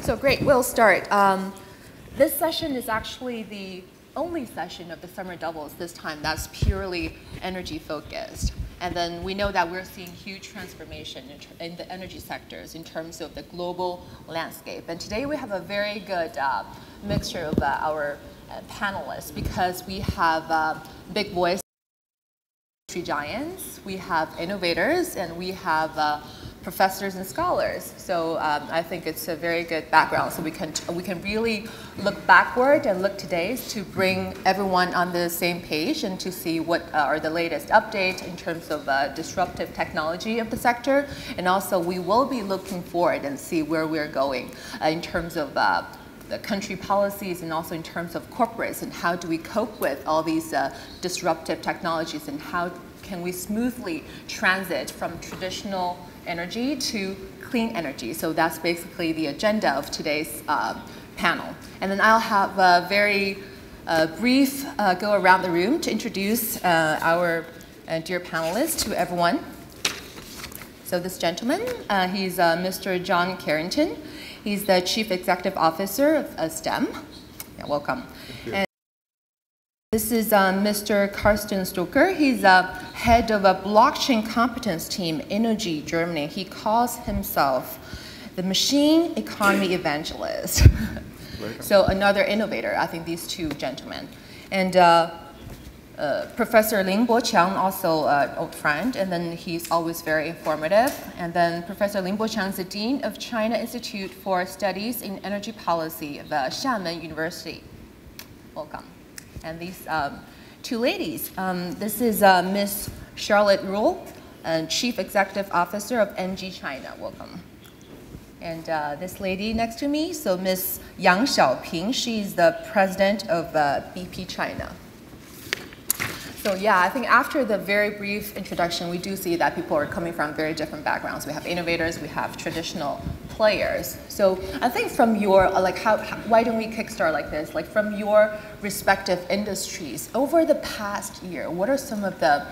So great, we'll start. This session is actually the only session of the summer doubles this time that's purely energy focused. And then we know that we're seeing huge transformation in the energy sectors in terms of the global landscape. And today we have a very good mixture of our panelists, because we have big voice industry giants, we have innovators, and we have professors and scholars. So I think it's a very good background. So we can really look backward and look today to bring everyone on the same page and to see what are the latest updates in terms of disruptive technology of the sector. And also we will be looking forward and see where we're going in terms of the country policies, and also in terms of corporates, and how do we cope with all these disruptive technologies, and how can we smoothly transit from traditional energy to clean energy. So that's basically the agenda of today's panel. And then I'll have a very brief go around the room to introduce our dear panelists to everyone. So this gentleman, he's Mr. Jian Carrington. He's the Chief Executive Officer of STEM. Yeah, welcome. And this is Mr. Carsten Stöcker. He's head of a blockchain competence team, ENGIE, Germany. He calls himself the machine economy evangelist. So another innovator, I think, these two gentlemen. And Professor Boqiang, also an old friend, and then he's always very informative. And then Professor Boqiang is the Dean of China Institute for Studies in Energy Policy of Xiamen University. Welcome. And these two ladies, this is Miss Charlotte Roule, Chief Executive Officer of ENGIE China. Welcome. And this lady next to me, so Miss Xiaoping, she's the President of BP China. So yeah, I think after the very brief introduction, we do see that people are coming from very different backgrounds. We have innovators, we have traditional players. So I think from your, why don't we kickstart like this? Like from your respective industries, over the past year, what are some of the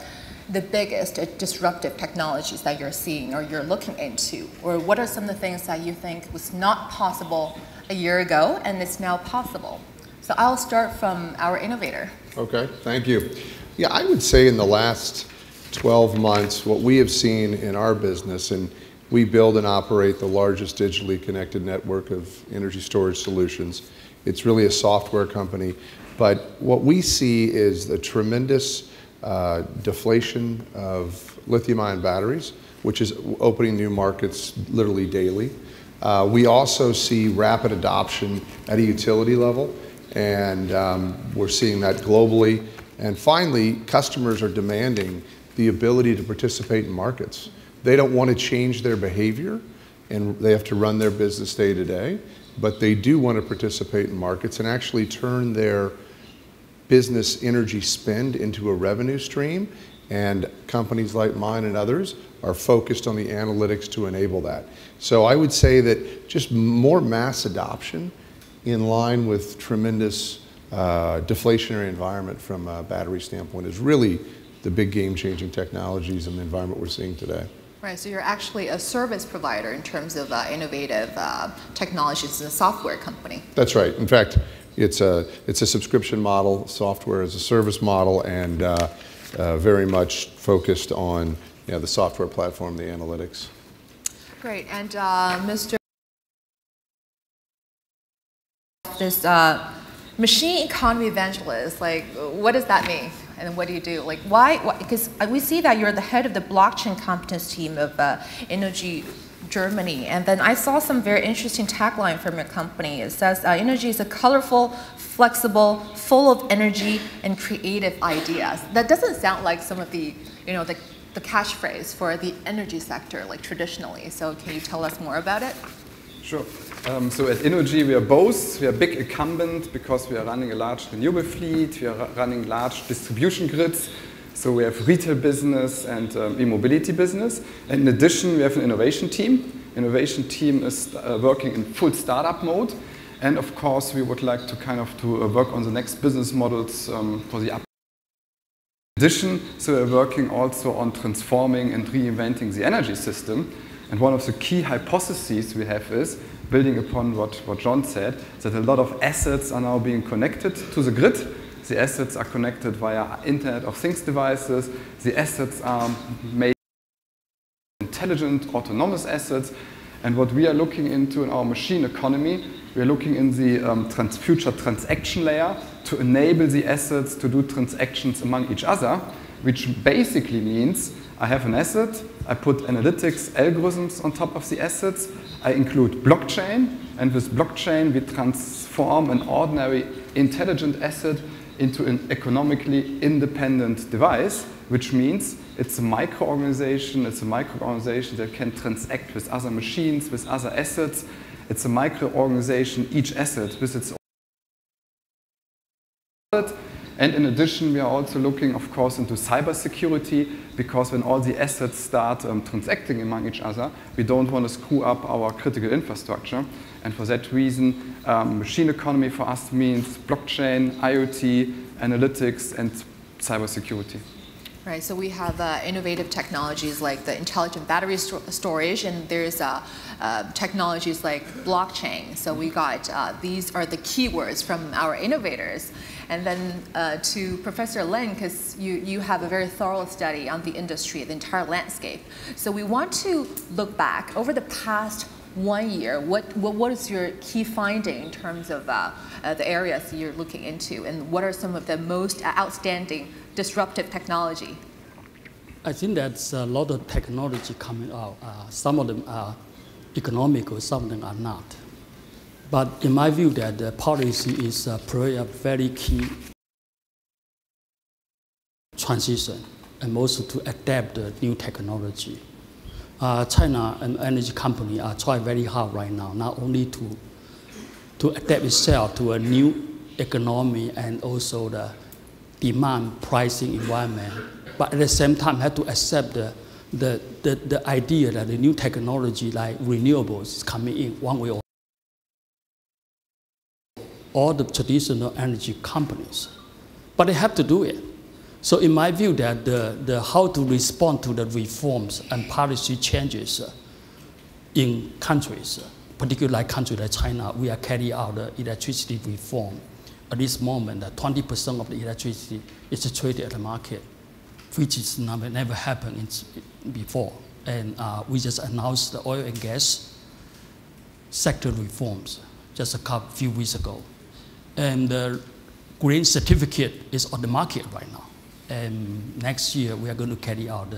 biggest disruptive technologies that you're seeing or you're looking into? Or what are some of the things that you think was not possible a year ago and it's now possible? So I'll start from our innovator. Okay, thank you. Yeah, I would say in the last 12 months, what we have seen in our business, and we build and operate the largest digitally connected network of energy storage solutions. It's really a software company, but what we see is the tremendous deflation of lithium-ion batteries, which is opening new markets literally daily. We also see rapid adoption at a utility level, and we're seeing that globally. And finally, customers are demanding the ability to participate in markets. They don't want to change their behavior, and they have to run their business day to day, but they do want to participate in markets and actually turn their business energy spend into a revenue stream. And companies like mine and others are focused on the analytics to enable that. So I would say that just more mass adoption in line with tremendous deflationary environment from a battery standpoint is really the big game-changing technologies in the environment we're seeing today. Right, so you're actually a service provider in terms of innovative technologies as a software company. That's right. In fact, it's a subscription model, software as a service model, and very much focused on the software platform, the analytics. Great, and Mr. This machine economy evangelist, like, what does that mean? And what do you do? Like, why? Because we see that you're the head of the blockchain competence team of ENGIE Germany. And then I saw some very interesting tagline from your company. It says, ENGIE is a colorful, flexible, full of energy and creative ideas. That doesn't sound like some of the, the catchphrase for the energy sector, like traditionally. So can you tell us more about it? Sure. So at ENGIE we are both. We are big incumbent because we are running a large renewable fleet. We are running large distribution grids. So we have retail business and e-mobility business. And in addition, we have an innovation team. Innovation team is working in full startup mode. And of course, we would like to work on the next business models for the up. In addition, so we're working also on transforming and reinventing the energy system. And one of the key hypotheses we have is, building upon what John said, that a lot of assets are now being connected to the grid. The assets are connected via Internet of Things devices. The assets are made intelligent, autonomous assets. And what we are looking into in our machine economy, we are looking in the future transaction layer to enable the assets to do transactions among each other, which basically means I have an asset, I put analytics algorithms on top of the assets, I include blockchain, and with blockchain we transform an ordinary intelligent asset into an economically independent device, which means it's a micro-organization that can transact with other machines, with other assets. It's a micro-organization, each asset with its own. And in addition, we are also looking, of course, into cybersecurity, because when all the assets start transacting among each other, we don't want to screw up our critical infrastructure. And for that reason, machine economy for us means blockchain, IoT, analytics, and cybersecurity. Right, so we have innovative technologies like the intelligent battery storage, and there's technologies like blockchain. So we got, these are the keywords from our innovators. And then to Professor Lin, because you have a very thorough study on the industry, the entire landscape. So we want to look back over the past 1 year. What is your key finding in terms of the areas you're looking into, and what are some of the most outstanding disruptive technology? I think that's a lot of technology coming out. Some of them are economical, some of them are not. But in my view, that the policy is play a very key transition, and also to adapt the new technology. China and energy company are trying very hard right now, not only to adapt itself to a new economy and also the demand pricing environment, but at the same time have to accept the idea that the new technology like renewables is coming in one way or all the traditional energy companies. But they have to do it. So in my view, that the how to respond to the reforms and policy changes in countries, particularly like countries like China, we are carrying out the electricity reform. At this moment, 20% of the electricity is traded at the market, which is never happened before. And we just announced the oil and gas sector reforms just a few weeks ago. And the green certificate is on the market right now. And next year, we are going to carry out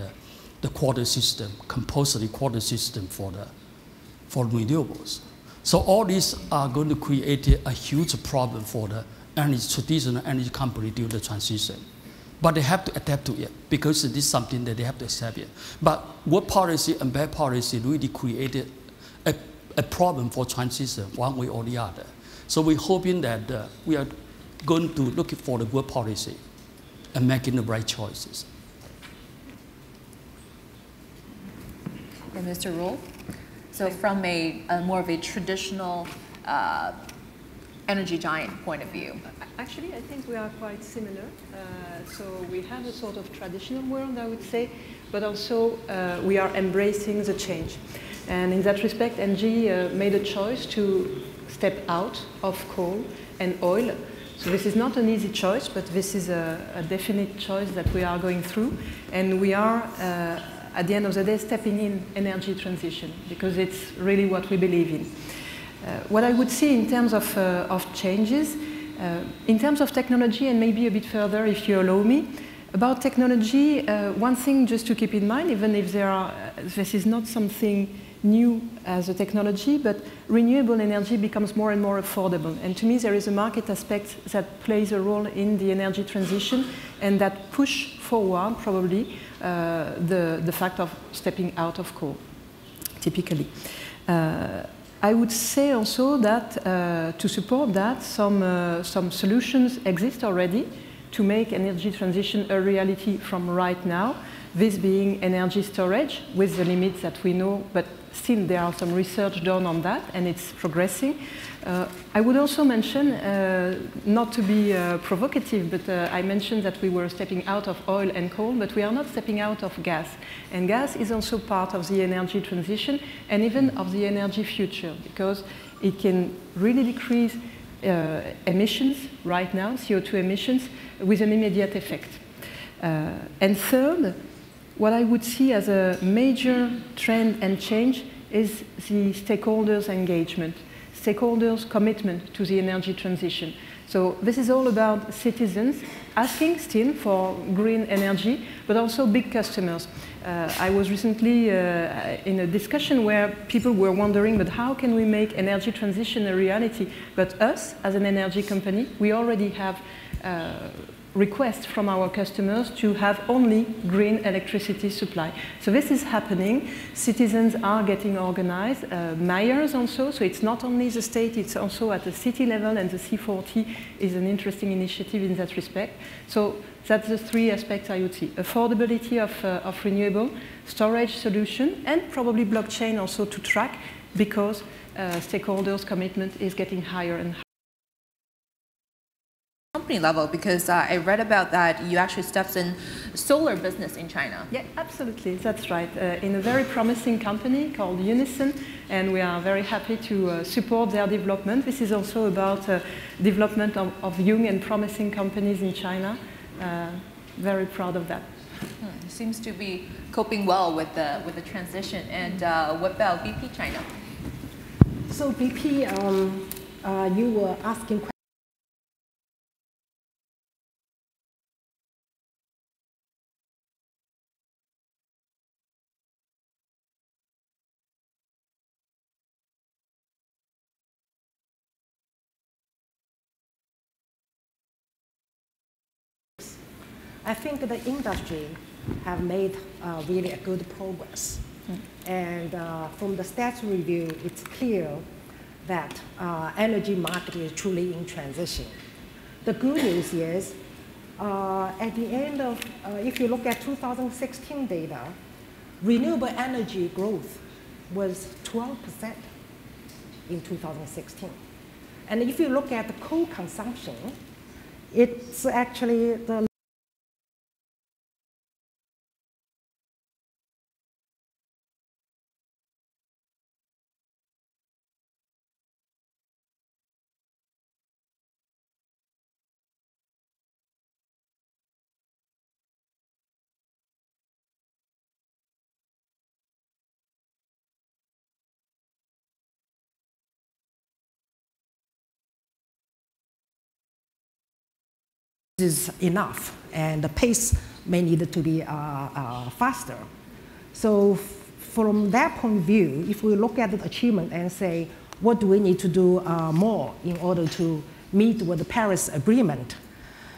the quota system, compulsory quota system for renewables. So all these are going to create a huge problem for the traditional energy company during the transition. But they have to adapt to it, because it is something that they have to accept it. But good policy and bad policy really created a problem for transition one way or the other. So we're hoping that we are going to look for the good policy and making the right choices. And Mr. Roule? So from a more of a traditional energy giant point of view. Actually, I think we are quite similar. So we have a sort of traditional world, I would say, but also we are embracing the change. And in that respect, ENGIE made a choice to step out of coal and oil. So this is not an easy choice, but this is a definite choice that we are going through. And we are, at the end of the day, stepping in energy transition, because it's really what we believe in. What I would see in terms of changes, in terms of technology, and maybe a bit further, if you allow me, about technology, one thing just to keep in mind, even if this is not something new as a technology, but renewable energy becomes more and more affordable. And to me, there is a market aspect that plays a role in the energy transition, and that push forward probably the fact of stepping out of coal, typically. I would say also that to support that, some solutions exist already to make energy transition a reality from right now. this being energy storage with the limits that we know, but still there are some research done on that, and it's progressing. I would also mention, not to be provocative, but I mentioned that we were stepping out of oil and coal, but we are not stepping out of gas. And gas is also part of the energy transition and even of the energy future, because it can really decrease emissions right now, CO2 emissions, with an immediate effect. And third, what I would see as a major trend and change is the stakeholders' engagement, stakeholders' commitment to the energy transition. So this is all about citizens asking still for green energy, but also big customers. I was recently in a discussion where people were wondering, but how can we make energy transition a reality? But us, as an energy company, we already have requests from our customers to have only green electricity supply. So this is happening. Citizens are getting organized, mayors also, so it's not only the state, it's also at the city level, and the C40 is an interesting initiative in that respect. So that's the three aspects I would see. Affordability of renewable, storage solution, and probably blockchain also to track, because stakeholders' commitment is getting higher and higher. Company level, because I read about that you actually stepped in solar business in China. Yeah, absolutely, that's right. In a very promising company called Unison, and we are very happy to support their development. This is also about development of young and promising companies in China. Very proud of that. Seems to be coping well with the transition. And what about BP China? So BP, you were asking questions. I think the industry have made really a good progress. And from the stats review, it's clear that energy market is truly in transition. The good news is, at the end of, if you look at 2016 data, renewable energy growth was 12% in 2016. And if you look at the coal consumption, it's actually the is enough, and the pace may need to be faster. So from that point of view, if we look at the achievement and say, what do we need to do more in order to meet with the Paris Agreement?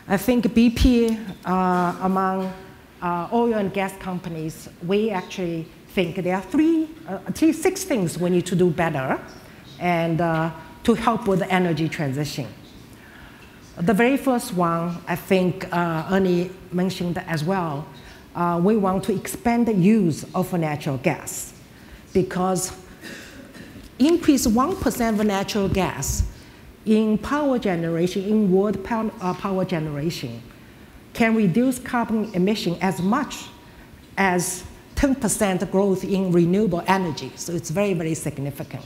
I think BP, among oil and gas companies, we actually think there are six things we need to do better and to help with the energy transition. The very first one, I think Ernie mentioned as well, we want to expand the use of natural gas, because increase 1% of natural gas in power generation, in world power generation, can reduce carbon emission as much as 10% growth in renewable energy. So it's very, very significant.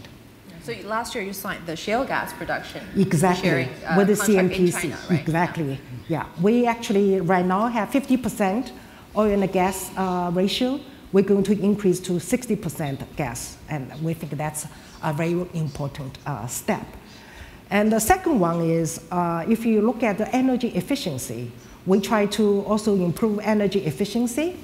So last year you signed the shale gas production. Exactly, sharing, with the contract in CNPC, China, right? exactly. Yeah, we actually right now have 50% oil and gas ratio. We're going to increase to 60% gas, and we think that's a very important step. And the second one is, if you look at the energy efficiency, we try to also improve energy efficiency.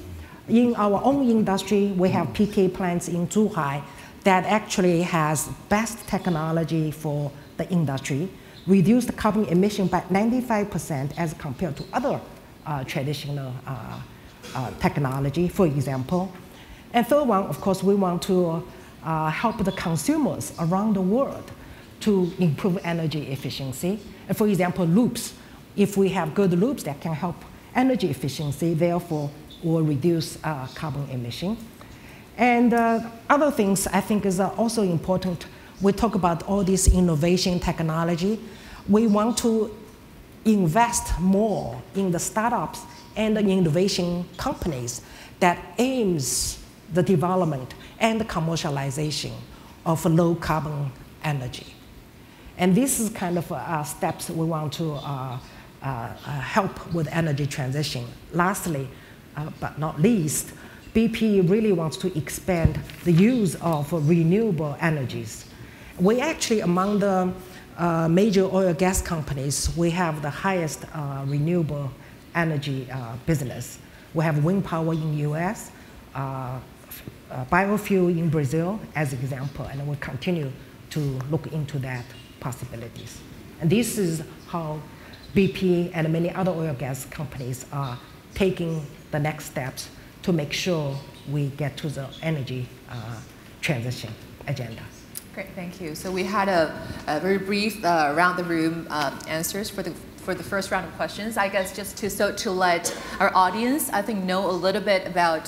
In our own industry, we have PK plants in Zhuhai that actually has best technology for the industry, reduce the carbon emission by 95% as compared to other traditional technology, for example. And third one, of course, we want to help the consumers around the world to improve energy efficiency. And for example, loops. If we have good loops that can help energy efficiency, therefore will reduce carbon emission. And other things I think is also important. We talk about all this innovation technology. We want to invest more in the startups and the innovation companies that aims the development and the commercialization of low carbon energy. And this is kind of steps we want to help with energy transition. Lastly, but not least, BP really wants to expand the use of renewable energies. We actually, among the major oil and gas companies, we have the highest renewable energy business. We have wind power in the US, biofuel in Brazil as an example, and we'll continue to look into that possibilities. And this is how BP and many other oil and gas companies are taking the next steps to make sure we get to the energy transition agenda. Great, thank you. So we had a very brief around the room answers for the first round of questions. I guess just to let our audience, I think, know a little bit about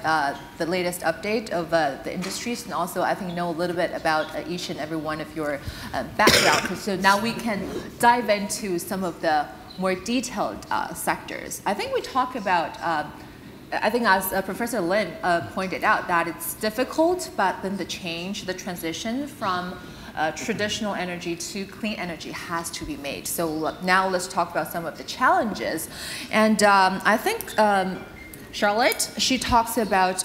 the latest update of the industries, and also I think know a little bit about each and every one of your background. So now we can dive into some of the more detailed sectors. I think we talk about I think as Professor Lin pointed out, that it's difficult, but then the change, the transition from traditional energy to clean energy has to be made. So now let's talk about some of the challenges. And I think Charlotte, she talks about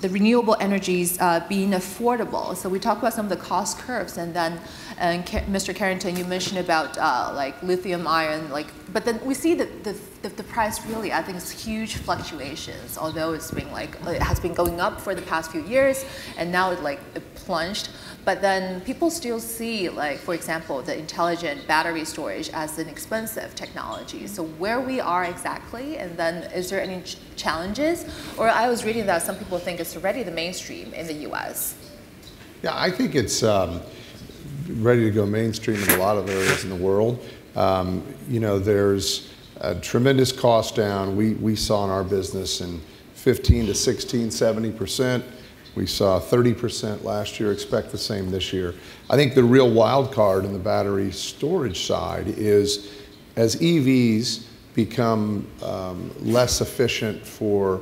the renewable energies being affordable. So we talk about some of the cost curves, and then Mr. Carrington, you mentioned about like lithium ion, but then we see that the price really, I think, is huge fluctuations. Although it's been it has been going up for the past few years, and now it plunged. But then people still see, for example, the intelligent battery storage as an expensive technology. So where we are exactly, and then is there any challenges? Or I was reading that some people think it's already the mainstream in the US. Yeah, I think it's ready to go mainstream in a lot of areas in the world. There's a tremendous cost down. We saw in our business in 15 to 16, 70%. We saw 30% last year, expect the same this year. I think the real wild card in the battery storage side is as EVs become less efficient for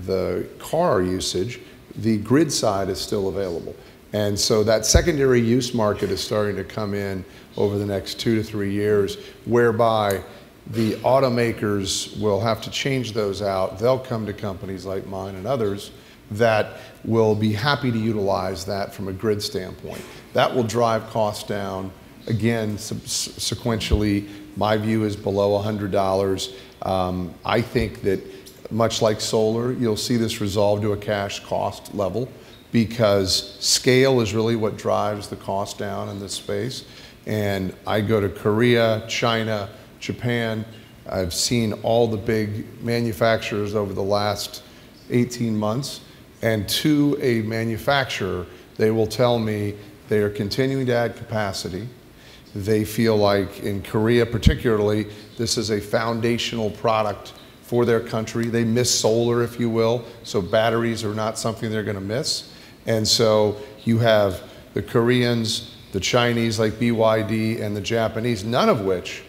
the car usage, the grid side is still available. And so that secondary use market is starting to come in over the next 2 to 3 years, whereby the automakers will have to change those out. They'll come to companies like mine and others that will be happy to utilize that from a grid standpoint. That will drive costs down. Again, sequentially, my view is below $100. I think that much like solar, you'll see this resolve to a cash cost level, because scale is really what drives the cost down in this space. And I go to Korea, China, Japan. I've seen all the big manufacturers over the last 18 months. And to a manufacturer, they will tell me they are continuing to add capacity. They feel like in Korea particularly, this is a foundational product for their country. They miss solar, if you will, so batteries are not something they're going to miss. And so you have the Koreans, the Chinese like BYD, and the Japanese, none of which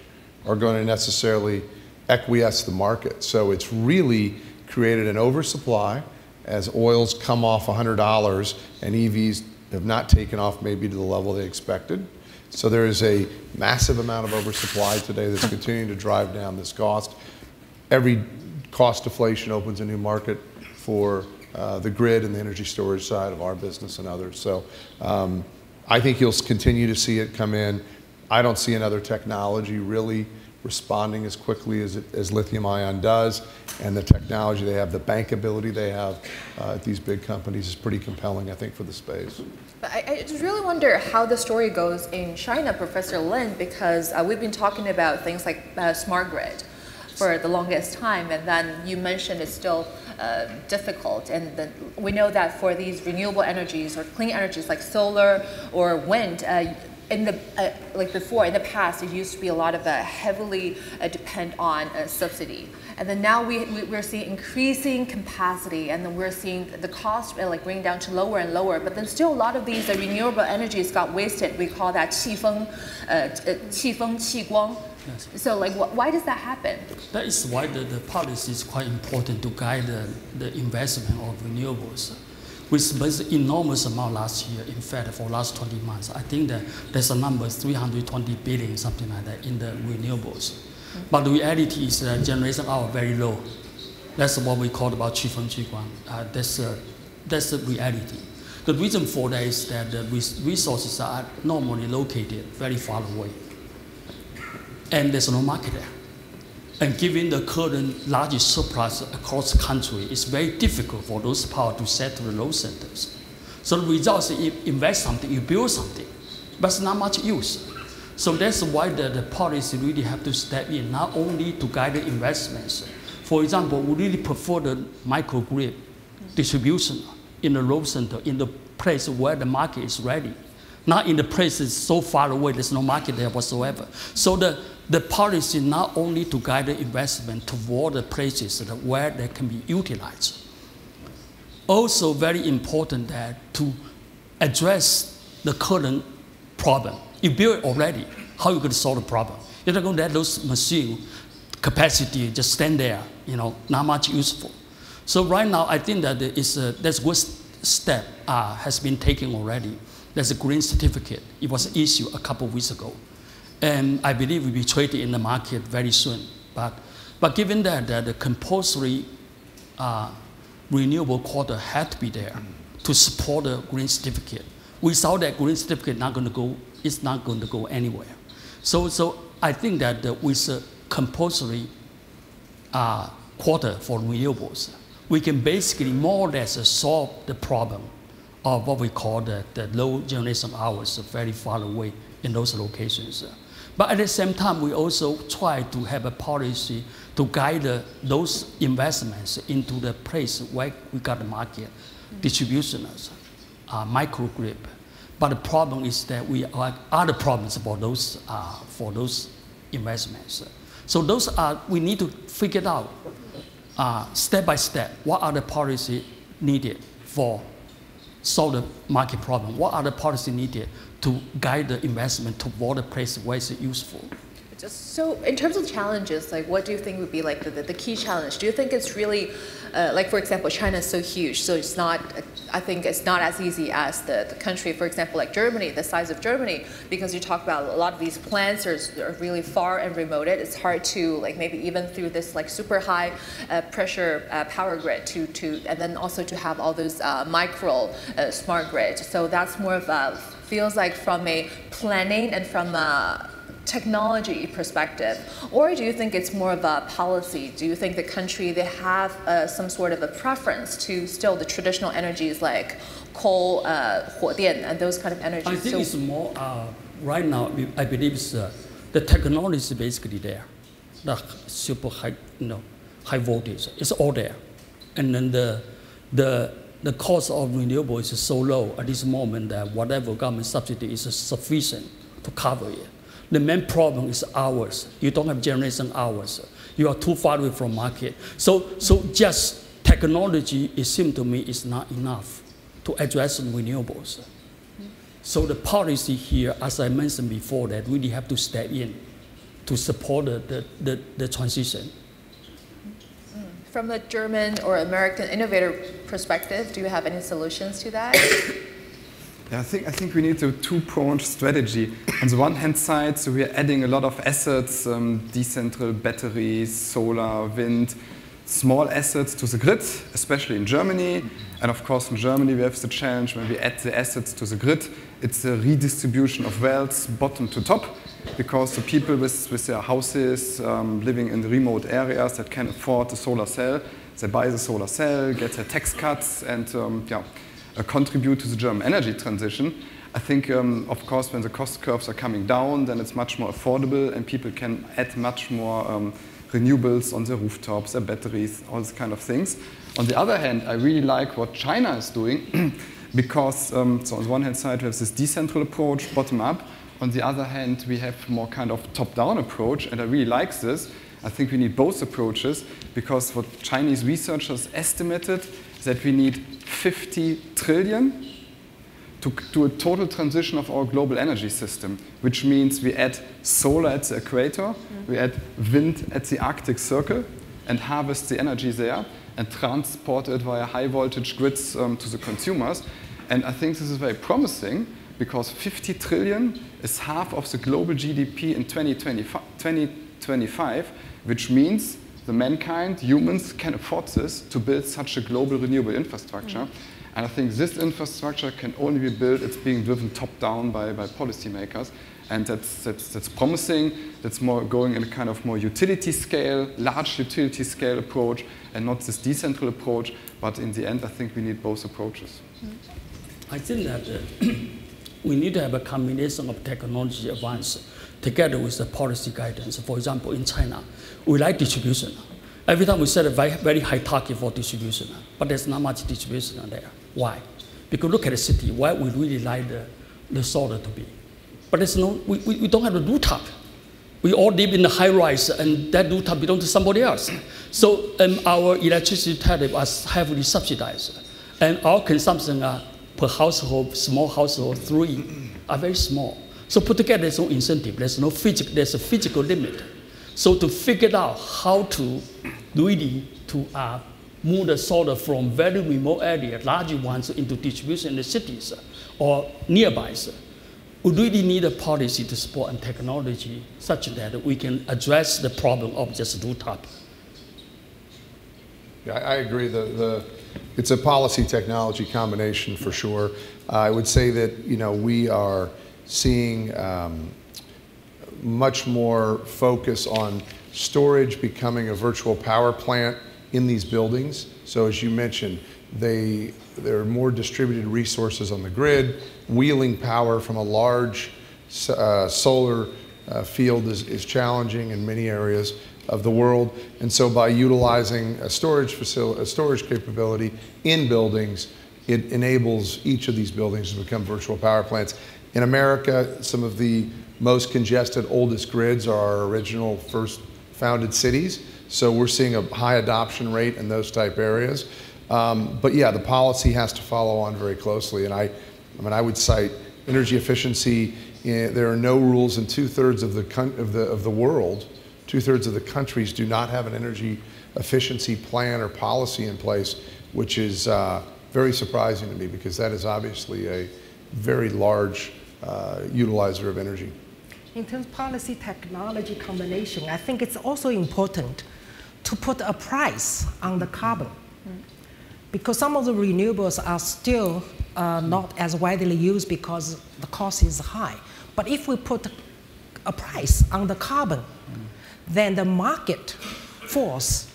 are going to necessarily acquiesce the market. So it's really created an oversupply as oils come off $100 and EVs have not taken off maybe to the level they expected. So there is a massive amount of oversupply today that's continuing to drive down this cost. Every cost deflation opens a new market for the grid and the energy storage side of our business and others. So I think you'll continue to see it come in. I don't see another technology really responding as quickly as lithium ion does, and the technology they have, the bankability they have at these big companies is pretty compelling, I think, for the space. But I just really wonder how the story goes in China, Professor Lin, because we've been talking about things like smart grid for the longest time, and then you mentioned it's still difficult, and then we know that for these renewable energies or clean energies like solar or wind, in the like before, in the past, it used to be a lot of heavily depend on subsidy, and then now we're seeing increasing capacity, and then we're seeing the cost like bringing down to lower and lower. But then still a lot of these renewable energies got wasted. We call that 气风, 气光. Yes. So like, why does that happen? That is why the policy is quite important to guide the investment of renewables. We spent enormous amount last year. In fact, for last 20 months, I think that there's a number 320 billion, something like that, in the renewables. Mm-hmm. But the reality is that generation hour very low. That's what we call about 气风气光. That's the reality. The reason for that is that the resources are normally located very far away, and there's no market there. And given the current largest surplus across the country, it's very difficult for those power to settle the load centers. So the result is you invest something, you build something, but it's not much use. So that's why the policy really have to step in, not only to guide the investments. For example, we really prefer the microgrid distribution in the load center, in the place where the market is ready. Not in the places so far away, there's no market there whatsoever. So the policy not only to guide the investment toward the places where they can be utilized. Also very important that to address the current problem. You build it already, how are you going to solve the problem? You're not going to let those machine capacity just stand there, not much useful. So right now, I think that that's good step has been taken already. There's a green certificate. It was issued a couple of weeks ago. And I believe it will be traded in the market very soon. But given that the compulsory renewable quota had to be there to support the green certificate, without that green certificate, it's not going to go anywhere. So I think that with a compulsory quota for renewables, we can basically more or less solve the problem of what we call the low generation hours very far away in those locations. But at the same time, we also try to have a policy to guide those investments into the place where we got the market, distributioners, microgrid. But the problem is that we have other problems for those investments. So we need to figure out step by step what are the policy needed for solve the market problem. What are the policy needed to guide the investment toward a place where it's useful? So in terms of challenges, like what do you think would be like the key challenge? Do you think it's really, like for example, China is so huge, so it's not, I think it's not as easy as the country, for example, like Germany, the size of Germany, because you talk about a lot of these plants are really far and remote. It's hard to like maybe even through this like super high pressure power grid and then also to have all those micro smart grid. So that's more of a, feels like from a planning and from a technology perspective, or do you think it's more of a policy? Do you think the country, they have some sort of a preference to still the traditional energies like coal, 火电, and those kind of energies? I think it's more, right now, I believe it's, the technology is basically there. The super high, high voltage, it's all there. And then the cost of renewable is so low at this moment that whatever government subsidy is sufficient to cover it. The main problem is hours. You don't have generation hours. You are too far away from market. So just technology, it seems to me, is not enough to address renewables. So the policy here, as I mentioned before, that really have to step in to support the transition. From the German or American innovator perspective, do you have any solutions to that? Yeah, I think we need a two-pronged strategy. On the one hand side, so we are adding a lot of assets, decentral batteries, solar, wind, small assets to the grid, especially in Germany. And of course, in Germany, we have the challenge when we add the assets to the grid, it's a redistribution of wealth bottom to top, because the people with their houses living in the remote areas that can afford the solar cell, they buy the solar cell, get their tax cuts, and contribute to the German energy transition. I think, of course, when the cost curves are coming down, then it's much more affordable and people can add much more renewables on their rooftops, their batteries, all these kind of things. On the other hand, I really like what China is doing because, so on the one hand side, we have this decentral approach, bottom up. On the other hand, we have more kind of top-down approach, and I really like this. I think we need both approaches, because what Chinese researchers estimated is that we need 50 trillion to do a total transition of our global energy system, which means we add solar at the equator, we add wind at the Arctic Circle, and harvest the energy there, and transport it via high voltage grids to the consumers. And I think this is very promising, because 50 trillion is half of the global GDP in 2025, which means the mankind, humans, can afford this to build such a global renewable infrastructure. And I think this infrastructure can only be built, it's being driven top-down by policymakers. And that's promising. That's more going in a kind of more utility scale, large utility scale approach, and not this decentral approach. But in the end, I think we need both approaches. I think that we need to have a combination of technology advance together with the policy guidance. For example, in China, we like distribution. Every time we set a very high target for distribution, but there's not much distribution there. Why? Because look at the city, where we really like the solar to be. But there's no, we don't have a rooftop. We all live in the high rise, and that rooftop belongs to somebody else. So our electricity tariff is heavily subsidized. And our consumption per household, small household, 3 are very small. So put together, there's no incentive, there's a physical limit. So to figure out how to really move the solar from very remote area, large ones, into distribution in the cities or nearby, we really need a policy to support and technology such that we can address the problem of just rooftop. Yeah, I agree. It's a policy technology combination for sure. I would say that we are seeing much more focus on storage becoming a virtual power plant in these buildings. So as you mentioned, there are more distributed resources on the grid. Wheeling power from a large solar field is challenging in many areas of the world. And so by utilizing a storage capability in buildings, it enables each of these buildings to become virtual power plants. In America, some of the most congested, oldest grids are our original first founded cities. So we're seeing a high adoption rate in those type areas. But yeah, the policy has to follow on very closely. And I would cite energy efficiency. There are no rules in 2/3 of the world. 2/3 of the countries do not have an energy efficiency plan or policy in place, which is very surprising to me, because that is obviously a very large utilizer of energy. In terms of policy technology combination, I think it's also important to put a price on the carbon, because some of the renewables are still not as widely used because the cost is high. But if we put a price on the carbon, then the market force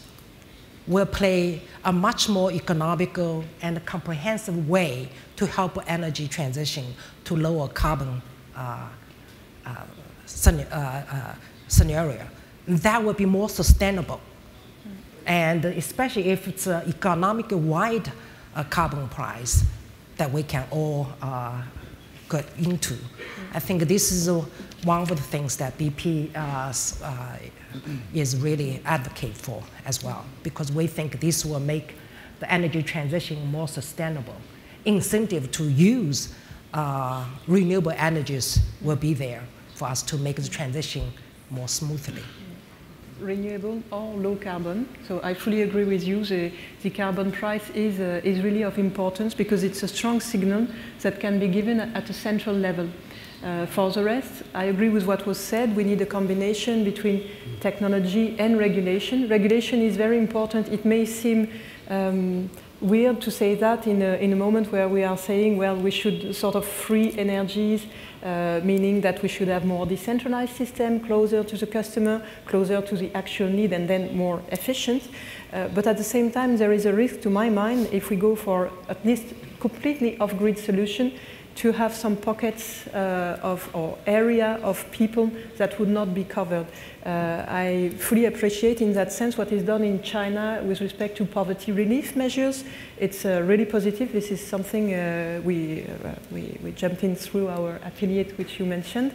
will play a much more economical and comprehensive way to help energy transition to lower carbon scenario. That will be more sustainable. And especially if it's an economically wide carbon price that we can all get into. I think this is one of the things that BP is really advocate for as well, because we think this will make the energy transition more sustainable. Incentive to use renewable energies will be there for us to make the transition more smoothly. Renewable or low carbon. So I fully agree with you. The carbon price is really of importance, because it's a strong signal that can be given at a central level. For the rest, I agree with what was said. We need a combination between technology and regulation. Regulation is very important. It may seem weird to say that in a moment where we are saying, well, we should sort of free energies, meaning that we should have more decentralized system, closer to the customer, closer to the actual need, and then more efficient. But at the same time, there is a risk, to my mind, if we go for at least completely off-grid solution, to have some pockets or area of people that would not be covered. I fully appreciate in that sense what is done in China with respect to poverty relief measures. It's really positive. This is something we jumped in through our affiliate, which you mentioned.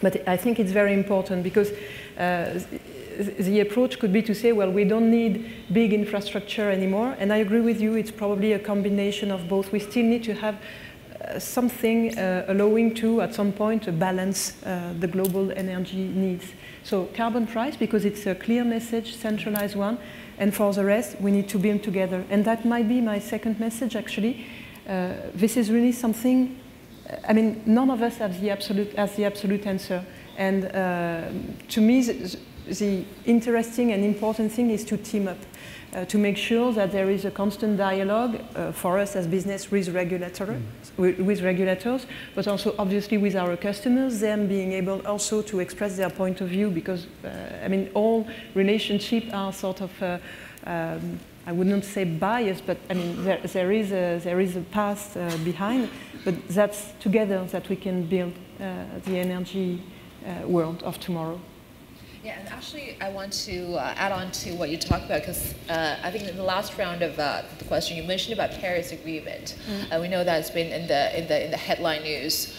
But I think it's very important because the approach could be to say, well, we don't need big infrastructure anymore. And I agree with you, it's probably a combination of both. We still need to have something allowing to, at some point, balance the global energy needs. So carbon price, because it's a clear message, centralized one, and for the rest, we need to build together. And that might be my second message, actually. This is really something, I mean, none of us has the absolute answer. And to me, the interesting and important thing is to team up, to make sure that there is a constant dialogue for us as business with regulators, but also obviously with our customers, them being able also to express their point of view, because I mean, all relationships are sort of, I would not say biased, but I mean, there is a past behind, but that's together that we can build the energy world of tomorrow. Yeah, and actually I want to add on to what you talked about, because I think in the last round of the question you mentioned about Paris Agreement. We know that it's been in the headline news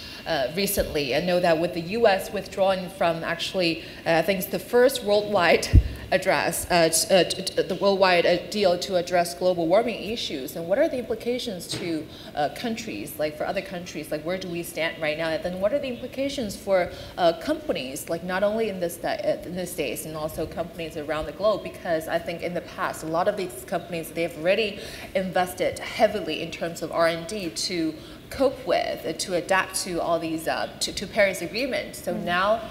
recently. I know that with the US withdrawing from actually, I think it's the first worldwide the worldwide deal to address global warming issues, and what are the implications to countries, like for other countries, like where do we stand right now, and then what are the implications for companies, like not only in the States and also companies around the globe, because I think in the past a lot of these companies, they've already invested heavily in terms of R&D to cope with, to adapt to all these, to Paris Agreement. So now,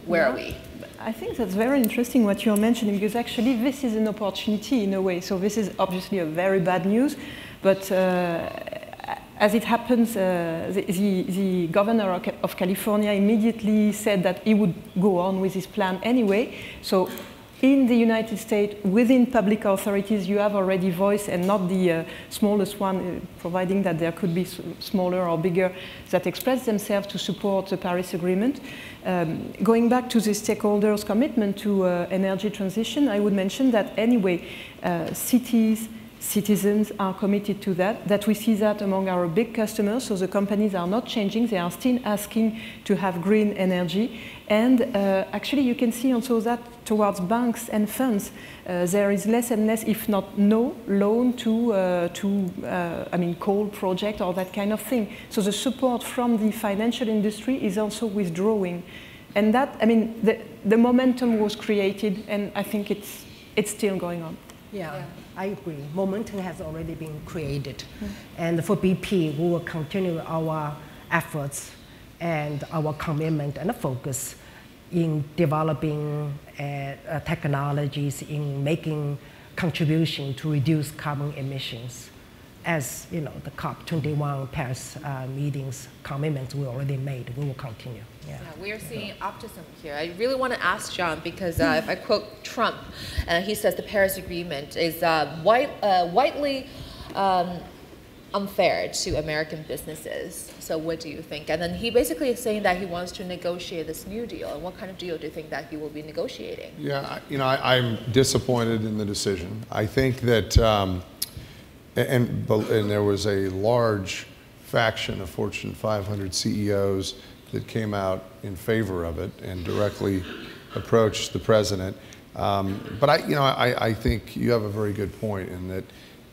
where are we? I think that's very interesting what you're mentioning, because actually this is an opportunity in a way. So this is obviously a very bad news, but as it happens, the governor of California immediately said that he would go on with his plan anyway. So in the United States, within public authorities, you have already voiced, and not the smallest one, providing that there could be smaller or bigger, that express themselves to support the Paris Agreement. Going back to the stakeholders' commitment to energy transition, I would mention that anyway, cities, citizens are committed to that we see that among our big customers, so the companies are not changing, they are still asking to have green energy. And actually you can see also that towards banks and funds, there is less and less, if not no, loan to I mean, coal project or that kind of thing. So the support from the financial industry is also withdrawing. And that, I mean, the momentum was created, and I think it's still going on. Yeah, I agree. Momentum has already been created. And for BP, we will continue our efforts and our commitment and focus in developing technologies, in making contribution to reduce carbon emissions. As you know, the COP21 Paris meetings commitments we already made, we will continue. Yeah, we are seeing optimism here. I really want to ask Jian, because if I quote Trump, he says the Paris Agreement is widely unfair to American businesses. So what do you think? And then he basically is saying that he wants to negotiate this new deal. And what kind of deal do you think that he will be negotiating? Yeah, you know, I'm disappointed in the decision. I think that, and there was a large faction of Fortune 500 CEOs that came out in favor of it and directly approached the president. But I think you have a very good point in that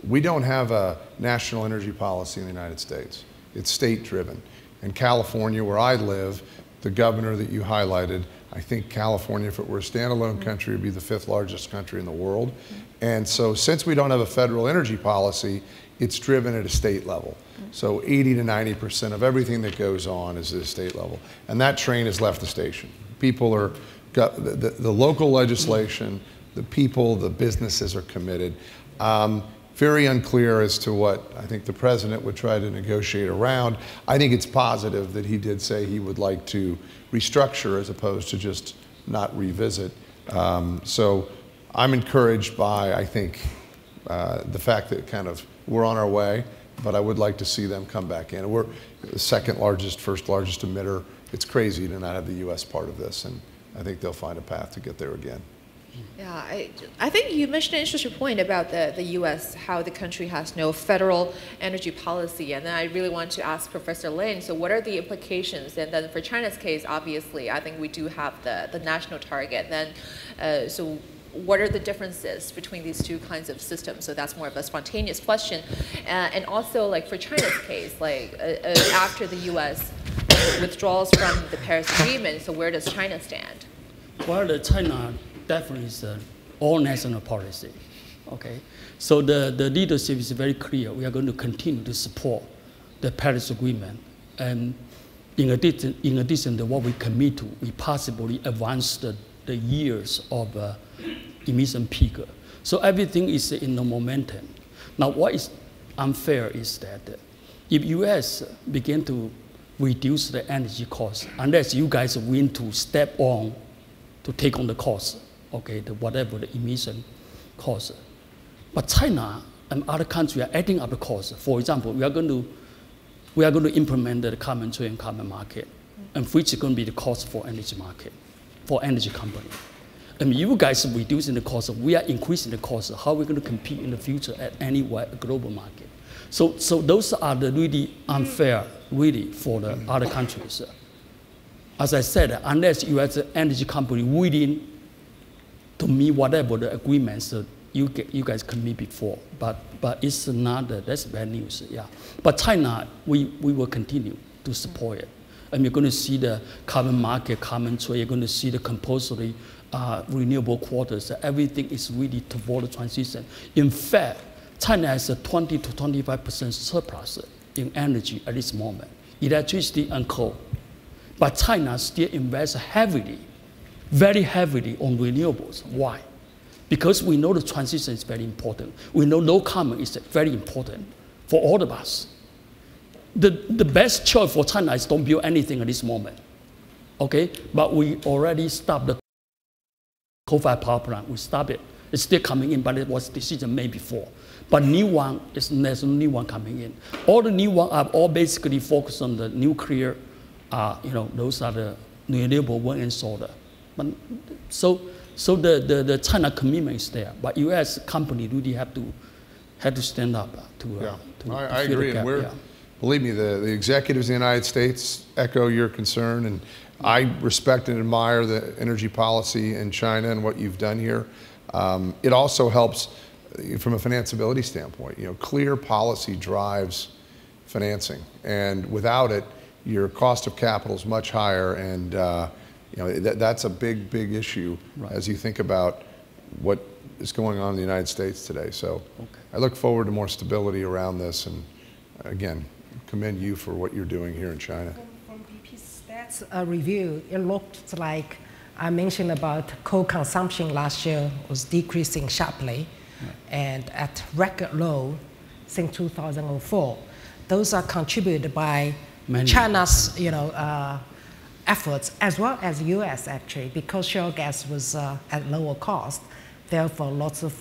we don't have a national energy policy in the United States. It's state-driven. In California, where I live, the governor that you highlighted, I think California, if it were a standalone country, would be the 5th largest country in the world. And so since we don't have a federal energy policy, it's driven at a state level. So 80 to 90% of everything that goes on is at a state level. And that train has left the station. People are, the local legislation, the people, the businesses are committed. Very unclear as to what I think the president would try to negotiate around. I think it's positive that he did say he would like to restructure as opposed to just not revisit. So I'm encouraged by, I think, the fact that kind of we're on our way. but I would like to see them come back in. We're the second largest, first largest emitter. It's crazy to not have the U.S. part of this, and I think they'll find a path to get there again. Yeah, I think you mentioned an interesting point about the U.S., how the country has no federal energy policy. And then I really want to ask Professor Lin, so what are the implications? And then for China's case, obviously, I think we do have the national target. Then, so what are the differences between these two kinds of systems? So that's more of a spontaneous question. And also, like for China's case, like after the U.S. withdraws from the Paris Agreement, so where does China stand? Well, China definitely is all national policy. Okay, so the leadership is very clear. We are going to continue to support the Paris Agreement, and in addition to what we commit to, we possibly advance the years of emission peak. So everything is in the momentum. Now, what is unfair is that if U.S. begin to reduce the energy cost, unless you guys are willing to step on to take on the cost, okay, whatever the emission cost. But China and other countries are adding up the cost. For example, we are going to implement the carbon trade and carbon market, and which is going to be the cost for energy market, for energy company. And you guys are reducing the cost, we are increasing the cost. How are we going to compete in the future at any global market? So those are the really unfair, really, for the other countries. As I said, unless you as an energy company willing to meet whatever the agreements you guys commit before, but it's not, that's bad news, yeah. But China, we will continue to support it. And you're going to see the carbon market, carbon trade, you're going to see the compulsory renewable quotas. Everything is really toward the transition. In fact, China has a 20 to 25% surplus in energy at this moment, electricity and coal. But China still invests heavily, very heavily on renewables. Why? Because we know the transition is very important. We know low carbon is very important for all of us. The best choice for China is don't build anything at this moment. Okay? But we already stopped the coal-fired power plant. We stopped it. It's still coming in, but it was a decision made before. But there's no new one coming in. All the new ones are all basically focused on the nuclear. Those are the renewable wind and solar. But so the China commitment is there, but U.S. company really have to stand up to I agree, and believe me, the executives in the United States echo your concern, and I respect and admire the energy policy in China and what you've done here. It also helps from a financeability standpoint. Clear policy drives financing, and without it, your cost of capital is much higher, and that's a big issue as you think about what is going on in the United States today. So I look forward to more stability around this, and again, commend you for what you're doing here in China. From BP's stats review, it looked like I mentioned about coal consumption last year was decreasing sharply and at record low since 2004. Those are contributed by China's efforts, as well as U.S. actually, because shale gas was at lower cost. Therefore, lots of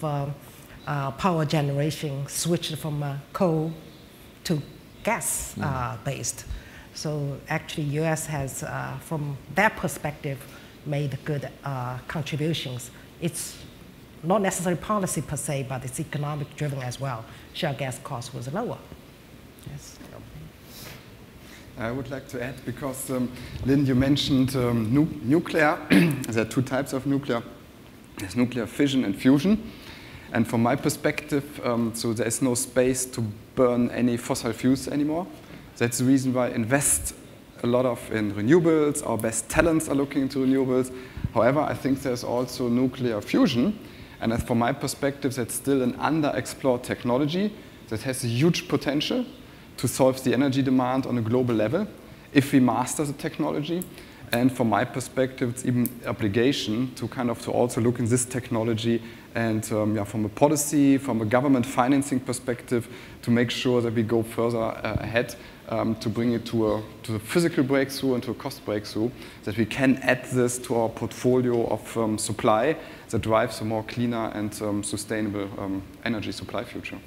power generation switched from coal to gas based. So actually, U.S. has, from that perspective, made good contributions. It's not necessarily policy per se, but it's economic driven as well. Shale gas cost was lower. Yes. I would like to add, because Lynn, you mentioned nuclear. There are two types of nuclear. There's nuclear fission and fusion. And from my perspective, so there is no space to burn any fossil fuels anymore. That's the reason why I invest a lot in renewables. Our best talents are looking into renewables. However, I think there's also nuclear fusion. And from my perspective, that's still an underexplored technology that has a huge potential to solve the energy demand on a global level if we master the technology. And from my perspective, it's even obligation to to also look in this technology and from a policy, from a government financing perspective, to make sure that we go further ahead to bring it to a physical breakthrough and to a cost breakthrough, that we can add this to our portfolio of supply that drives a more cleaner and sustainable energy supply future.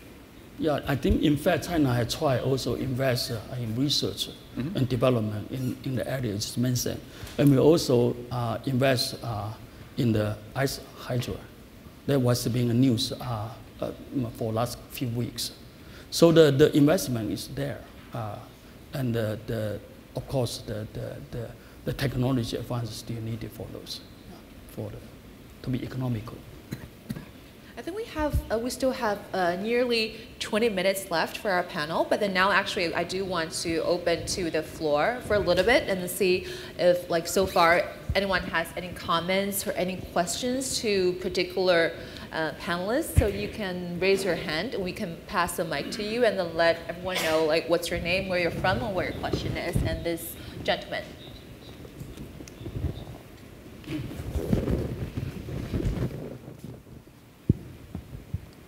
Yeah, I think in fact China has tried also invest in research and development in the area just mentioned, and we also invest in the ice hydro. That was being a news for last few weeks. So the investment is there, and of course the technology advances still needed for those, to be economical. I think we still have nearly 20 minutes left for our panel, but then now actually I do want to open to the floor for a little bit and see if, like, so far anyone has any comments or any questions to particular panelists. So you can raise your hand and we can pass the mic to you and then let everyone know, like, what's your name, where you're from, and what your question is. And this gentleman.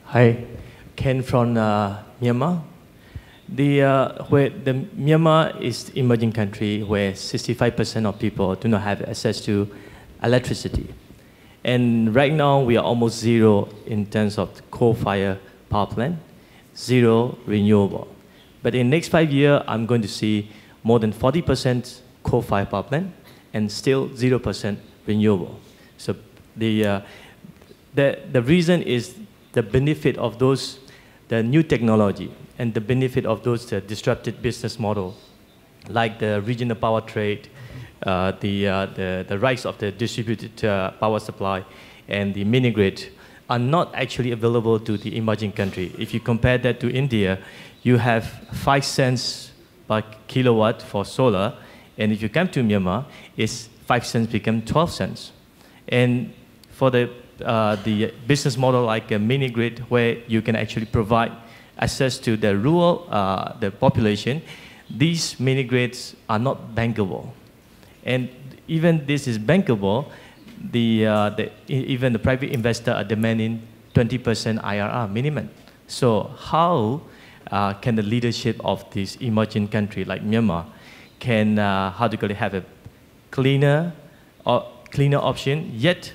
Hi, Ken from Myanmar. Where the Myanmar is emerging country where 65% of people do not have access to electricity. And right now we are almost zero in terms of coal-fired power plant, zero renewable. But in the next 5 years, I'm going to see more than 40% coal-fired power plant and still 0% renewable. So the reason is the benefit of those, the new technology, and the benefit of those disrupted business model, like the regional power trade, the rise of the distributed power supply, and the mini grid, are not actually available to the emerging country. If you compare that to India, you have 5 cents per kilowatt for solar, and if you come to Myanmar, it's 5 cents become 12 cents. And for the business model like a mini grid where you can actually provide access to the rural, the population, these mini grids are not bankable. And even this is bankable, even the private investor are demanding 20% IRR minimum. So how can the leadership of this emerging country like Myanmar can have a cleaner option, yet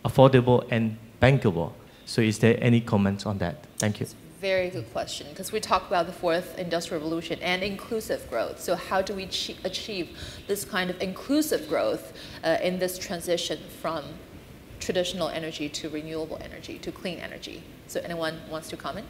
affordable and bankable? So is there any comments on that? Thank you. Very good question, because we talk about the fourth industrial revolution and inclusive growth. So how do we achieve this kind of inclusive growth in this transition from traditional energy to renewable energy, to clean energy? So anyone wants to comment?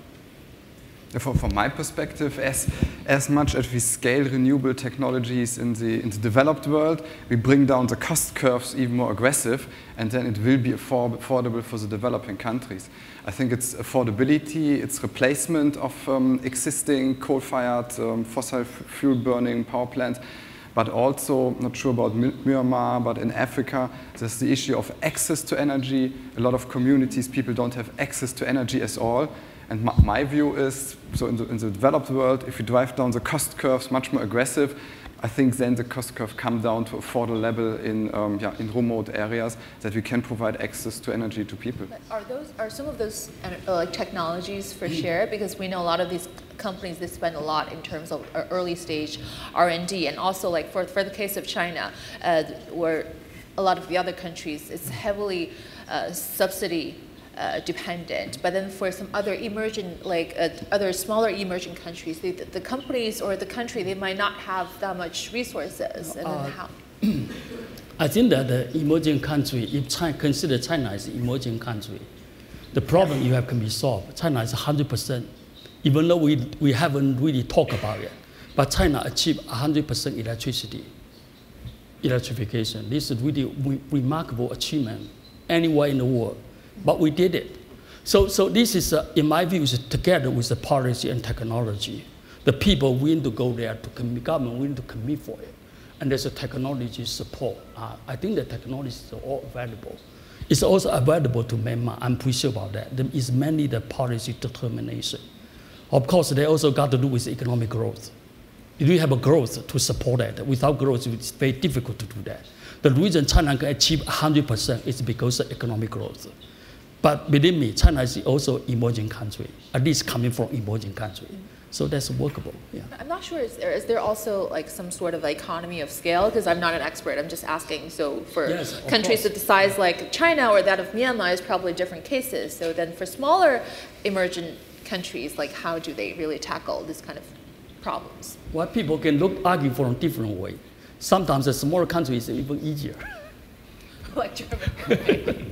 From my perspective, as much as we scale renewable technologies in the developed world, we bring down the cost curves even more aggressive, and then it will be affordable for the developing countries. I think it's affordability, it's replacement of existing coal-fired, fossil fuel-burning power plants, but also, not sure about Myanmar, but in Africa, there's the issue of access to energy. A lot of communities, people don't have access to energy at all. And my view is, so in the developed world, if you drive down the cost curves much more aggressive, I think then the cost curve come down to affordable level in remote areas that we can provide access to energy to people. But are some of those like technologies for share? Because we know a lot of these companies, they spend a lot in terms of early stage R&D, and also like for the case of China, where a lot of the other countries, it's heavily subsidy dependent, but then for some other emerging, like other smaller emerging countries, the companies or the country, they might not have that much resources. And then how? I think that the emerging country, if China, consider China as an emerging country, the problem you have can be solved. China is 100%, even though we haven't really talked about it, but China achieved 100% electrification. This is really remarkable achievement anywhere in the world. But we did it. So this is, in my view, is together with the policy and technology. The people willing to go there, the government willing to commit for it. And there's a technology support. I think the technology is all available. It's also available to Myanmar. I'm pretty sure about that. It's mainly the policy determination. Of course, they also got to do with economic growth. If you have a growth to support that, without growth, it's very difficult to do that. The reason China can achieve 100% is because of economic growth. But believe me, China is also emerging country, at least coming from emerging country. So that's workable. Yeah. I'm not sure, is there also like some sort of economy of scale? Because I'm not an expert, I'm just asking. So for countries of the size like China or that of Myanmar is probably different cases. So then for smaller emerging countries, like how do they really tackle this kind of problems? Well, people can argue from a different way. Sometimes a smaller country is even easier. Like Germany.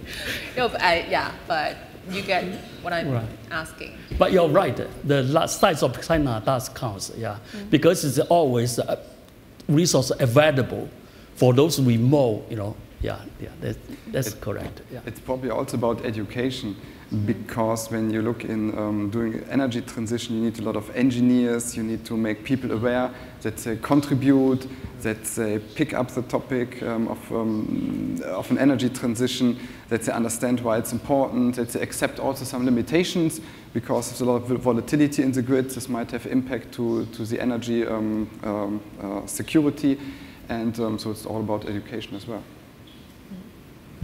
No, but yeah, but you get what I'm asking. But you're right. The size of China does count, yeah, because it's always resource available for those remote, that's correct. Yeah. It's probably also about education, because when you look in doing energy transition, you need a lot of engineers, you need to make people aware that they contribute, that they pick up the topic of an energy transition, that they understand why it's important, that they accept also some limitations, because there's a lot of volatility in the grid. This might have impact to the energy security, and so it's all about education as well.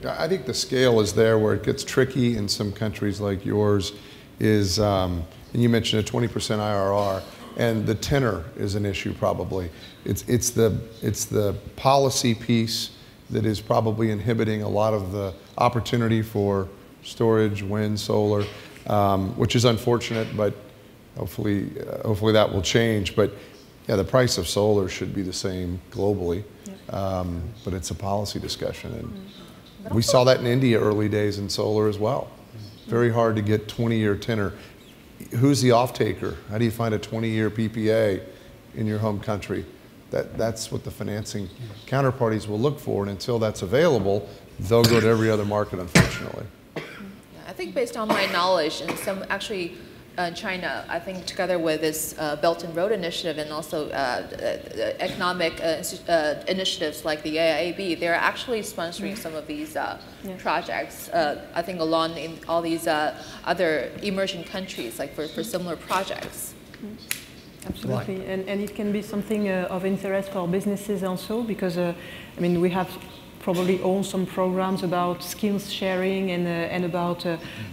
I think the scale is there. Where it gets tricky in some countries like yours is, and you mentioned a 20% IRR, and the tenor is an issue probably. It's the policy piece that is probably inhibiting a lot of the opportunity for storage, wind, solar, which is unfortunate, but hopefully that will change. But yeah, the price of solar should be the same globally, but it's a policy discussion. And we saw that in India early days in solar as well. Very hard to get 20-year tenor. Who's the off-taker? How do you find a 20-year PPA in your home country? That's what the financing counterparties will look for, and until that's available, they'll go to every other market, unfortunately. Yeah, I think based on my knowledge, and some actually China, I think together with this Belt and Road Initiative and also economic initiatives like the AIAB, they're actually sponsoring some of these projects, I think along in all these other emerging countries, like for similar projects. Absolutely, and it can be something of interest for businesses also, because I mean, we have probably own some programs about skills sharing and about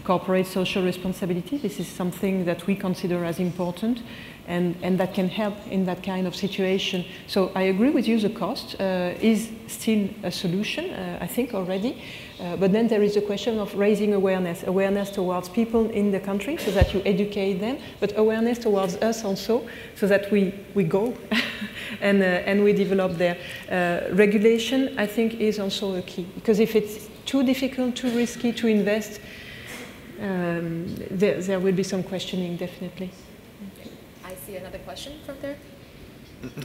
corporate social responsibility. This is something that we consider as important, and that can help in that kind of situation. So I agree with you, the cost is still a solution, I think already, but then there is a question of raising awareness towards people in the country so that you educate them, but awareness towards us also so that we go and we develop there. Regulation, I think, is also a key, because if it's too difficult, too risky to invest, there will be some questioning, definitely. I see another question from there.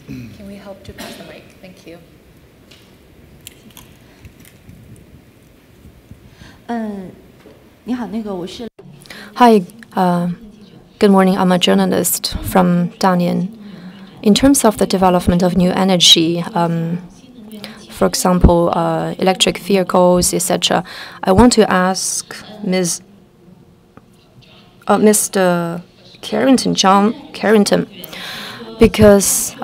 Can we help to pass the mic? Thank you. Hi, good morning. I'm a journalist from Dalian. In terms of the development of new energy, for example, electric vehicles, etc., I want to ask Mr. Carrington, because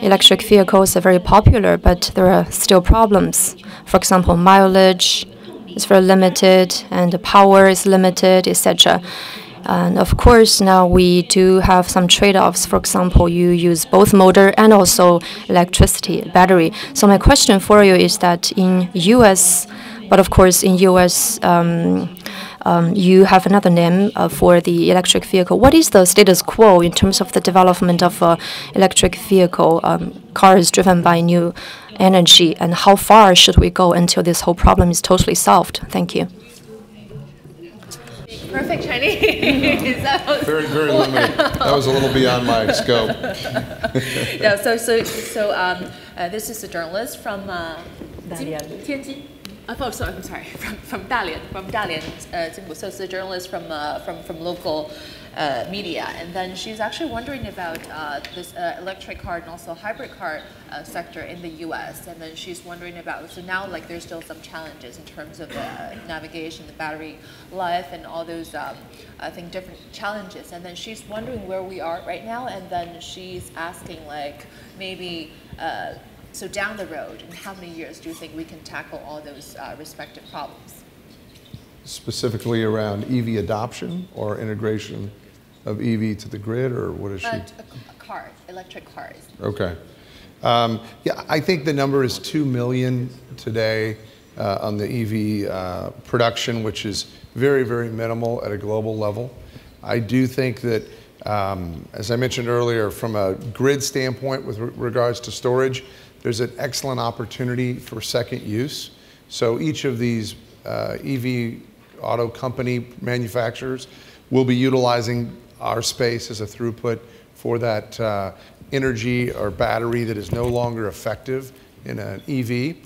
electric vehicles are very popular, but there are still problems. For example, mileage is very limited, and the power is limited, etc. And of course, now we do have some trade-offs. For example, you use both motor and also electricity, battery. So my question for you is that in US, but of course in US, you have another name for the electric vehicle. What is the status quo in terms of the development of electric vehicle, cars driven by new energy, and how far should we go until this whole problem is totally solved? Thank you. Perfect Chinese. Very, very limited. That was a little beyond my scope. Yeah, this is a journalist from Tianjin. Oh, sorry, I'm sorry. From Dalian, so it's a journalist from local media, and then she's actually wondering about this electric car and also hybrid car sector in the U.S. And then she's wondering about, so now like there's still some challenges in terms of navigation, the battery life, and all those I think different challenges. And then she's wondering where we are right now, and then she's asking like maybe. So down the road, in how many years do you think we can tackle all those respective problems? Specifically around EV adoption or integration of EV to the grid, or what is she? Cars, electric cars. Okay. Yeah, I think the number is 2 million today on the EV production, which is very, very minimal at a global level. I do think that, as I mentioned earlier, from a grid standpoint with regards to storage, there's an excellent opportunity for second use. So each of these EV auto company manufacturers will be utilizing our space as a throughput for that energy or battery that is no longer effective in an EV.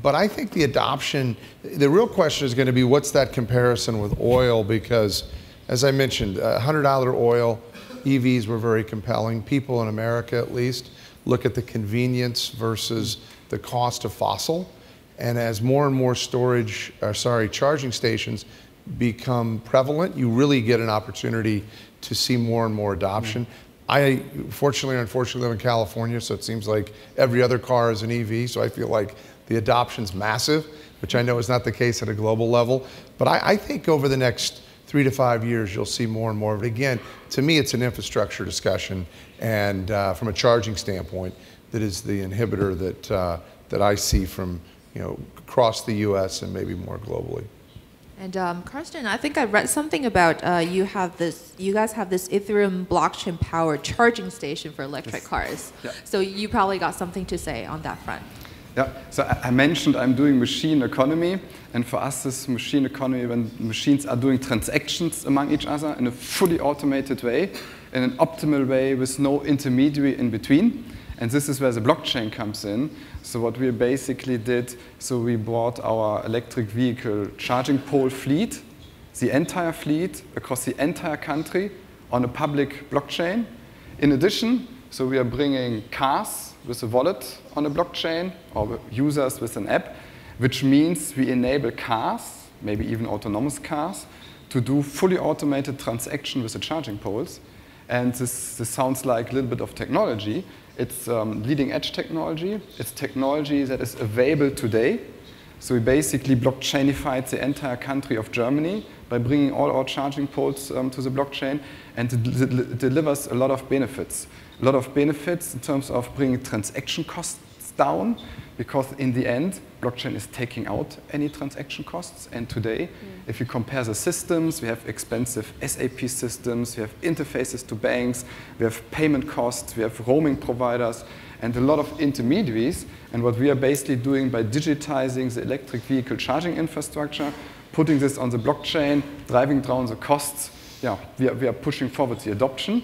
But I think the adoption, the real question is going to be what's that comparison with oil, because as I mentioned, $100 oil EVs were very compelling. People in America at least look at the convenience versus the cost of fossil. And as more and more charging stations become prevalent, you really get an opportunity to see more and more adoption. I, fortunately or unfortunately, live in California, so it seems like every other car is an EV, so I feel like the adoption's massive, which I know is not the case at a global level. But I think over the next 3 to 5 years, you'll see more and more of it. Again, to me, it's an infrastructure discussion, and from a charging standpoint, that is the inhibitor that I see from, across the U.S. and maybe more globally. And Carsten, I think I read something about you guys have this Ethereum blockchain powered charging station for electric cars. Yeah. So you probably got something to say on that front. Yeah, so I mentioned I'm doing machine economy, and for us this machine economy when machines are doing transactions among each other in a fully automated way, in an optimal way with no intermediary in between. And this is where the blockchain comes in. So what we basically did, so we brought our electric vehicle charging pole fleet, the entire fleet across the entire country on a public blockchain. In addition, so we are bringing cars with a wallet on a blockchain or users with an app, which means we enable cars, maybe even autonomous cars, to do fully automated transaction with the charging poles. And this sounds like a little bit of technology. It's leading edge technology. It's technology that is available today. So we basically blockchainified the entire country of Germany by bringing all our charging poles to the blockchain, and it delivers a lot of benefits. A lot of benefits in terms of bringing transaction costs down, because in the end, blockchain is taking out any transaction costs. And today, if you compare the systems, we have expensive SAP systems, we have interfaces to banks, we have payment costs, we have roaming providers, and a lot of intermediaries. And what we are basically doing by digitizing the electric vehicle charging infrastructure, putting this on the blockchain, driving down the costs, we are pushing forward the adoption.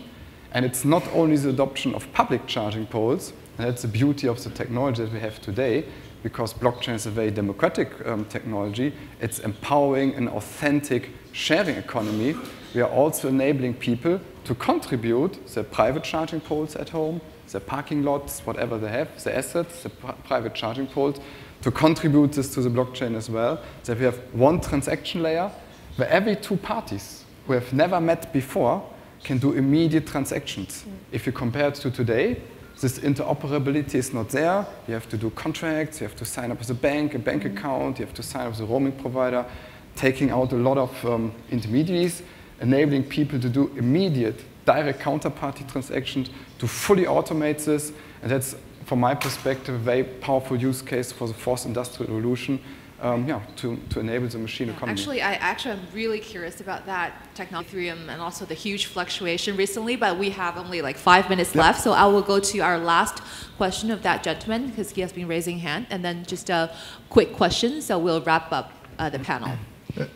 And it's not only the adoption of public charging poles, and that's the beauty of the technology that we have today, because blockchain is a very democratic technology. It's empowering an authentic sharing economy. We are also enabling people to contribute their private charging poles at home, their parking lots, whatever they have, their assets, the private charging poles, to contribute this to the blockchain as well. So we have one transaction layer where every two parties who have never met before can do immediate transactions. If you compare it to today, this interoperability is not there. You have to do contracts, you have to sign up with a bank account, you have to sign up with a roaming provider, taking out a lot of intermediaries, enabling people to do immediate direct counterparty transactions, to fully automate this. And that's, from my perspective, a very powerful use case for the fourth industrial revolution. To enable the machine economy. Actually, I'm really curious about that technology, Ethereum, and also the huge fluctuation recently, but we have only like 5 minutes left, so I will go to our last question of that gentleman, because he has been raising hand, and then just a quick question, so we'll wrap up the panel.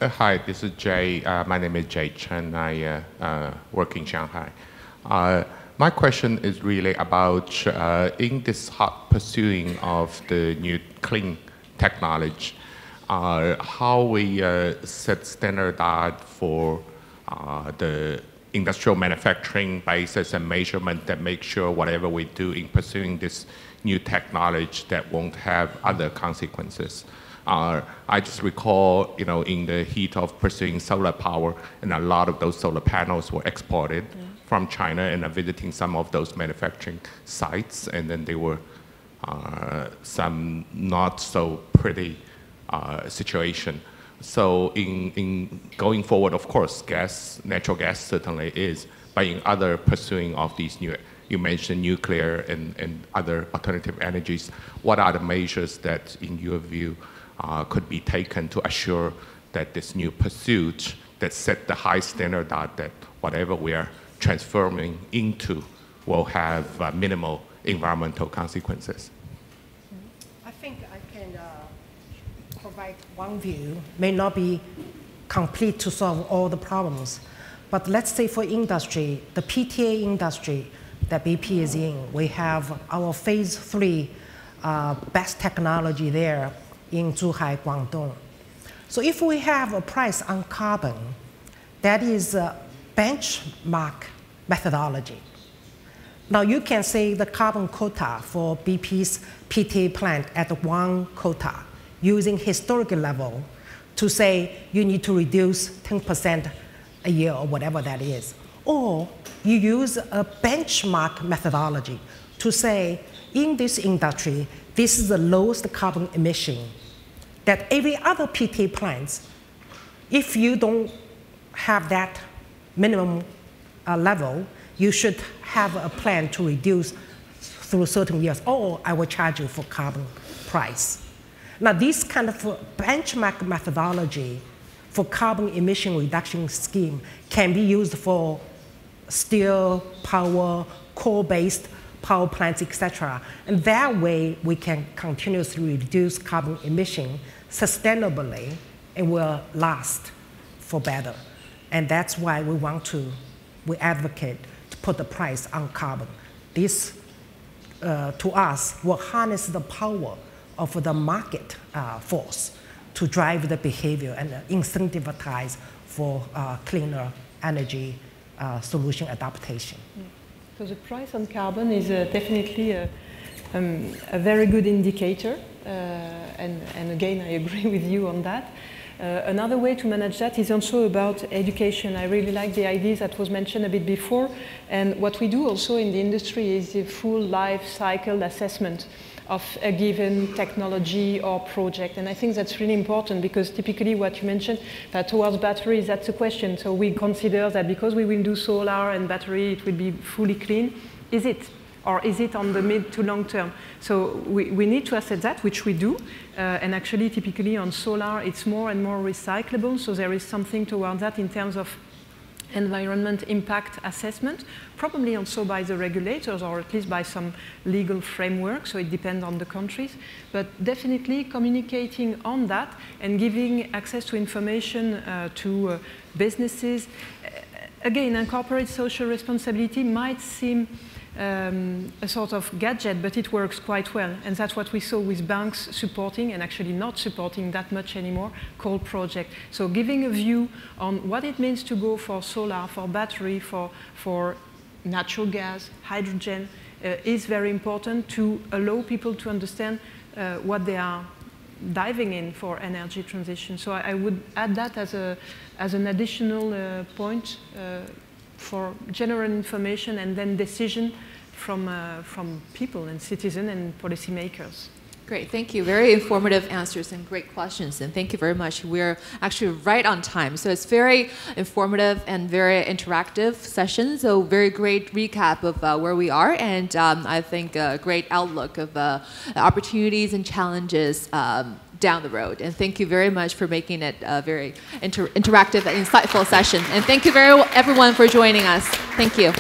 Hi, this is Jay. My name is Jay Chen. I work in Shanghai. My question is really about in this hot pursuing of the new clean technology, how we set standard for the industrial manufacturing basis and measurement that make sure whatever we do in pursuing this new technology that won't have other consequences. I just recall, in the heat of pursuing solar power, and a lot of those solar panels were exported from China, and visiting some of those manufacturing sites, and then there were some not so pretty situation. So in going forward, of course, natural gas certainly is, but in other pursuing of these new, you mentioned nuclear and other alternative energies, what are the measures that, in your view, could be taken to assure that this new pursuit that set the high standard that whatever we are transforming into will have minimal environmental consequences? I think I can provide one view. May not be complete to solve all the problems, but let's say for industry, the PTA industry that BP is in, we have our phase 3 best technology there in Zhuhai, Guangdong. So if we have a price on carbon, that is a benchmark methodology. Now you can say the carbon quota for BP's PTA plant at 1 quota using historical level to say you need to reduce 10% a year or whatever that is. Or you use a benchmark methodology to say in this industry, this is the lowest carbon emission that every other PTA plants, if you don't have that minimum level, you should have a plan to reduce through certain years, or I will charge you for carbon price. Now, this kind of benchmark methodology for carbon emission reduction scheme can be used for steel, power, coal-based power plants, etc. And that way, we can continuously reduce carbon emission sustainably and will last for better. And that's why we advocate to put the price on carbon. This, to us, will harness the power of the market force to drive the behavior and incentivize for cleaner energy solution adaptation. So the price on carbon is definitely a very good indicator, and again, I agree with you on that. Another way to manage that is also about education. I really like the ideas that was mentioned a bit before, and what we do also in the industry is a full life cycle assessment of a given technology or project. And I think that's really important because typically what you mentioned, that towards batteries, that's a question. So we consider that because we will do solar and battery, it will be fully clean. Is it? Or is it on the mid to long term? So we need to assess that, which we do. And actually, typically on solar, it's more and more recyclable. So there is something towards that in terms of environment impact assessment, probably also by the regulators or at least by some legal framework, so it depends on the countries. But definitely communicating on that and giving access to information to businesses. Again, corporate social responsibility might seem a sort of gadget, but it works quite well. And that's what we saw with banks supporting and actually not supporting that much anymore, coal project. So giving a view on what it means to go for solar, for battery, for natural gas, hydrogen, is very important to allow people to understand what they are diving in for energy transition. So I would add that as an additional point for general information and then decision from people and citizens and policymakers. Great, thank you. Very informative answers and great questions, and thank you very much. We're actually right on time, so it's very informative and very interactive session, so very great recap of where we are, and I think a great outlook of opportunities and challenges down the road. And thank you very much for making it a very interactive and insightful session. And thank you everyone for joining us. Thank you.